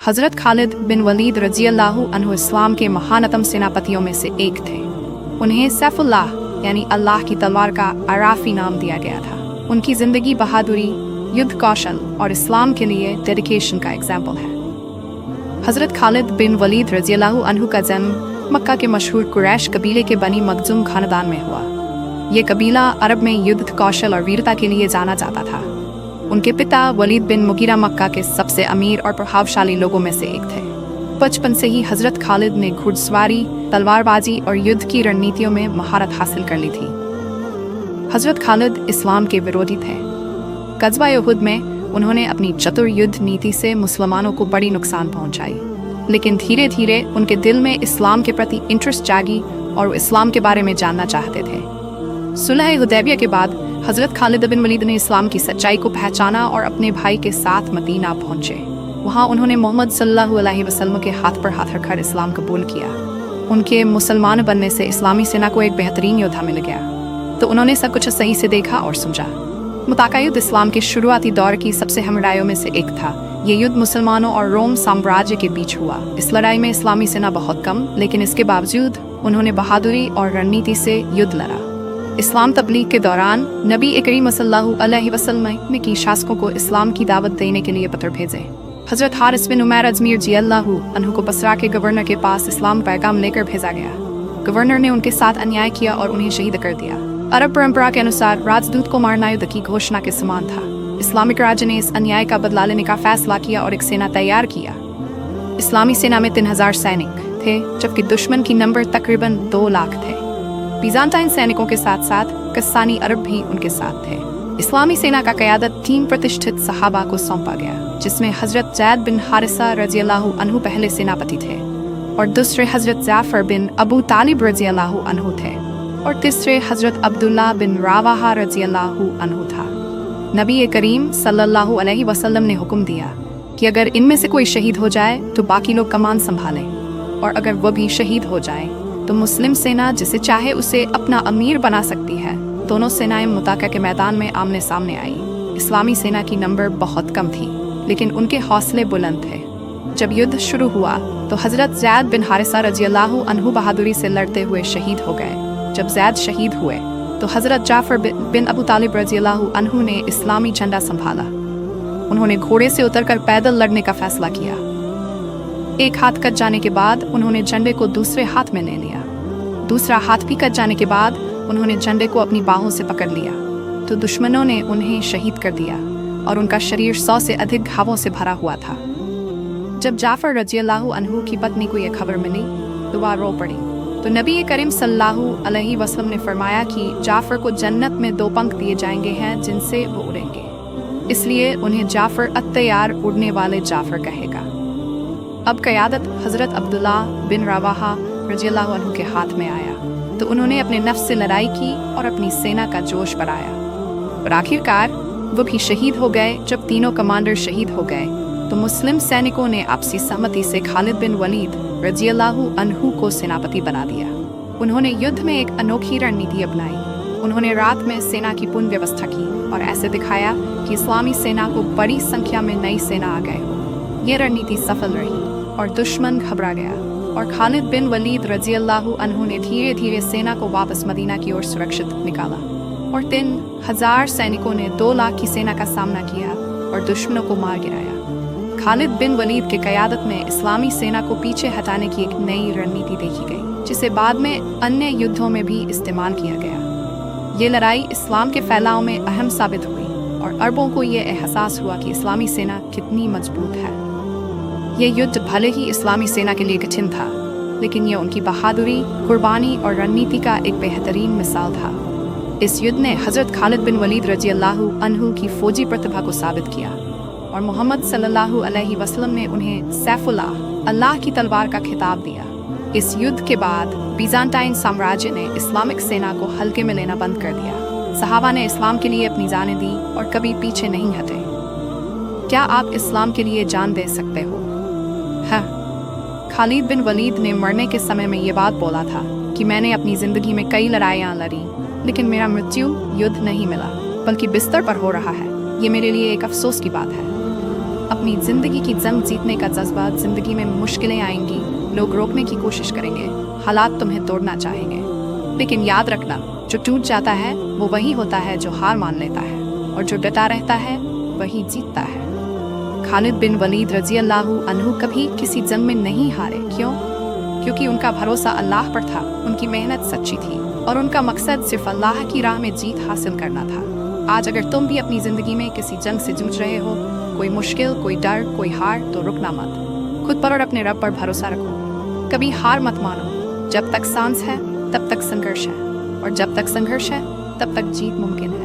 हज़रत खालिद बिन वलीद रज़ियल्लाहु अन्हु इस्लाम के महानतम सेनापतियों में से एक थे। उन्हें सैफुल्लाह यानी अल्लाह की तलवार का अराफी नाम दिया गया था। उनकी ज़िंदगी बहादुरी, युद्ध कौशल और इस्लाम के लिए डेडिकेशन का एग्जाम्पल है। हज़रत खालिद बिन वलीद रज़ियल्लाहु अन्हु का जन्म मक्का के मशहूर कुरैश कबीले के बनी मखज़ूम खानदान में हुआ। ये कबीला अरब में युद्ध कौशल और वीरता के लिए जाना जाता था। उनके पिता वलीद बिन मुगीरा मक्का के सबसे अमीर और प्रभावशाली लोगों में से एक थे। बचपन से ही हज़रत खालिद ने घुड़सवारी, तलवारबाजी और युद्ध की रणनीतियों में महारत हासिल कर ली थी। हज़रत खालिद इस्लाम के विरोधी थे। ग़ज़वा उहुद में उन्होंने अपनी चतुर युद्ध नीति से मुसलमानों को बड़ी नुकसान पहुंचाई, लेकिन धीरे धीरे उनके दिल में इस्लाम के प्रति इंटरेस्ट जागी और वो इस्लाम के बारे में जानना चाहते थे। सुलह हुदैबिया के बाद हज़रत खालिद बिन वलीद ने इस्लाम की सच्चाई को पहचाना और अपने भाई के साथ मदीना पहुंचे। वहां उन्होंने मोहम्मद सल्लल्लाहु अलैहि वसल्लम के हाथ पर हाथ रखकर इस्लाम कबूल किया। उनके मुसलमान बनने से इस्लामी सेना को एक बेहतरीन योद्धा मिल गया, तो उन्होंने सब कुछ सही से देखा और समझा। मुताका युद्ध इस्लाम के शुरुआती दौर की सबसे अहम लड़ाइयों में से एक था। ये युद्ध मुसलमानों और रोम साम्राज्य के बीच हुआ। इस लड़ाई में इस्लामी सेना बहुत कम, लेकिन इसके बावजूद उन्होंने बहादुरी और रणनीति से युद्ध लड़ा। इस्लाम तबलीग के दौरान नबी करीम सल्लल्लाहु अलैहि वसल्लम ने की शासकों को इस्लाम की दावत देने के लिए पत्र भेजे। हज़रत हारिस बिन उमैर अजमीर रज़ियल्लाहु अन्हु को बसरा के गवर्नर के पास इस्लाम पैगाम लेकर भेजा गया। गवर्नर ने उनके साथ अन्याय किया और उन्हें शहीद कर दिया। अरब परंपरा के अनुसार राजदूत को मारना युद्ध की घोषणा के समान था। इस्लामिक राज्य ने इस अन्याय का बदला लेने का फैसला किया और एक सेना तैयार किया। इस्लामी सेना में 3000 सैनिक थे, जबकि दुश्मन की नंबर तकरीबन 2 लाख थे। बीजांटाइन सैनिकों के साथ साथ कस्सानी अरब भी उनके साथ थे। इस्लामी सेना का क़यादत 3 प्रतिष्ठित सहाबा को सौंपा गया, जिसमें हज़रत ज़ैद बिन हारिसा रज़ियल्लाहु अन्हु पहले सेनापति थे और दूसरे हज़रत जाफ़र बिन अबू तालिब रज़ियल्लाहु अन्हु थे और तीसरे हज़रत अब्दुल्ला बिन रवाहा रज़ियल्लाहु अन्हु था। नबी करीम सल्लल्लाहु अलैहि वसल्लम ने हुक्म दिया कि अगर इनमें से कोई शहीद हो जाए तो बाकी लोग कमान संभालें, और अगर वह भी शहीद हो जाए तो मुस्लिम सेना जिसे चाहे उसे अपना अमीर बना सकती है। दोनों सेनाएं मुताका के मैदान में आमने सामने आई। इस्लामी सेना की नंबर बहुत कम थी, लेकिन उनके हौसले बुलंद थे। जब युद्ध शुरू हुआ तो हज़रत ज़ैद बिन हारिसा रज़ियल्लाहु अन्हु बहादुरी से लड़ते हुए शहीद हो गए। जब ज़ैद शहीद हुए तो हज़रत जाफ़र बिन अबू तालिब रज़ियल्लाहु अन्हु ने इस्लामी झंडा संभाला। उन्होंने घोड़े से उतरकर पैदल लड़ने का फैसला किया। एक हाथ कट जाने के बाद उन्होंने झंडे को दूसरे हाथ में ले लिया। दूसरा हाथ भी कट जाने के बाद उन्होंने झंडे को अपनी बाहों से पकड़ लिया, तो दुश्मनों ने उन्हें शहीद कर दिया और उनका शरीर 100 से अधिक घावों से भरा हुआ था। जब जाफ़र रज़ियल्लाहु अन्हु की पत्नी को यह खबर मिली तो वह रो पड़ी। तो नबी करीम सल्लल्लाहु अलैहि वसल्लम ने फरमाया कि जाफ़र को जन्नत में 2 पंख दिए जाएंगे हैं जिनसे वो उड़ेंगे, इसलिए उन्हें जाफ़र अत्तैयार, उड़ने वाले जाफ़र कहेगा। अब क़यादत हज़रत अब्दुल्ला बिन रवाहा रज़ियल्लाहु अन्हु के हाथ में आया, तो उन्होंने अपने नफ्स से लड़ाई की और अपनी सेना का जोश बढ़ाया, और आखिरकार वो भी शहीद हो गए। जब तीनों कमांडर शहीद हो गए तो मुस्लिम सैनिकों ने आपसी सहमति से खालिद बिन वलीद रज़ियल्लाहु अन्हु को सेनापति बना दिया। उन्होंने युद्ध में एक अनोखी रणनीति अपनाई। उन्होंने रात में सेना की पूर्ण व्यवस्था की और ऐसे दिखाया कि इस्लामी सेना को बड़ी संख्या में नई सेना आ गए। ये रणनीति सफल रही और दुश्मन घबरा गया, और खालिद बिन वलीद रज़ियल्लाहु अन्हु ने धीरे धीरे सेना को वापस मदीना की ओर सुरक्षित निकाला, और 3000 सैनिकों ने 2 लाख की सेना का सामना किया और दुश्मनों को मार गिराया। खालिद बिन वलीद के क़यादत में इस्लामी सेना को पीछे हटाने की एक नई रणनीति देखी गई, जिसे बाद में अन्य युद्धों में भी इस्तेमाल किया गया। ये लड़ाई इस्लाम के फैलाव में अहम साबित हुई और अरबों को ये एहसास हुआ कि इस्लामी सेना कितनी मजबूत है। ये युद्ध भले ही इस्लामी सेना के लिए कठिन था, लेकिन ये उनकी बहादुरी, कुर्बानी और रणनीति का एक बेहतरीन मिसाल था। इस युद्ध ने हज़रत खालिद बिन वलीद रज़ियल्लाहु अन्हु की फौजी प्रतिभा को साबित किया, और मोहम्मद सल्लल्लाहु अलैहि वसल्लम ने उन्हें सैफुल्लाह, अल्लाह की तलवार का खिताब दिया। इस युद्ध के बाद बीजांटाइन साम्राज्य ने इस्लामिक सेना को हल्के में लेना बंद कर दिया। सहाबा ने इस्लाम के लिए अपनी जानें दी और कभी पीछे नहीं हटे। क्या आप इस्लाम के लिए जान दे सकते हो? खालिद बिन वलीद ने मरने के समय में ये बात बोला था कि मैंने अपनी ज़िंदगी में कई लड़ाइयाँ लड़ी, लेकिन मेरा मृत्यु युद्ध नहीं मिला, बल्कि बिस्तर पर हो रहा है। ये मेरे लिए एक अफसोस की बात है। अपनी जिंदगी की जंग जीतने का जज्बा, जिंदगी में मुश्किलें आएंगी, लोग रोकने की कोशिश करेंगे, हालात तुम्हें तोड़ना चाहेंगे, लेकिन याद रखना, जो टूट जाता है वो वही होता है जो हार मान लेता है, और जो डटा रहता है वही जीतता है। खालिद बिन वलीद रजी अल्लाहु अन्हु कभी किसी जंग में नहीं हारे। क्यों? क्योंकि उनका भरोसा अल्लाह पर था, उनकी मेहनत सच्ची थी और उनका मकसद सिर्फ अल्लाह की राह में जीत हासिल करना था। आज अगर तुम भी अपनी जिंदगी में किसी जंग से जूझ रहे हो, कोई मुश्किल, कोई डर, कोई हार, तो रुकना मत। खुद पर और अपने रब पर भरोसा रखो। कभी हार मत मानो। जब तक सांस है तब तक संघर्ष है, और जब तक संघर्ष है तब तक जीत मुमकिन है।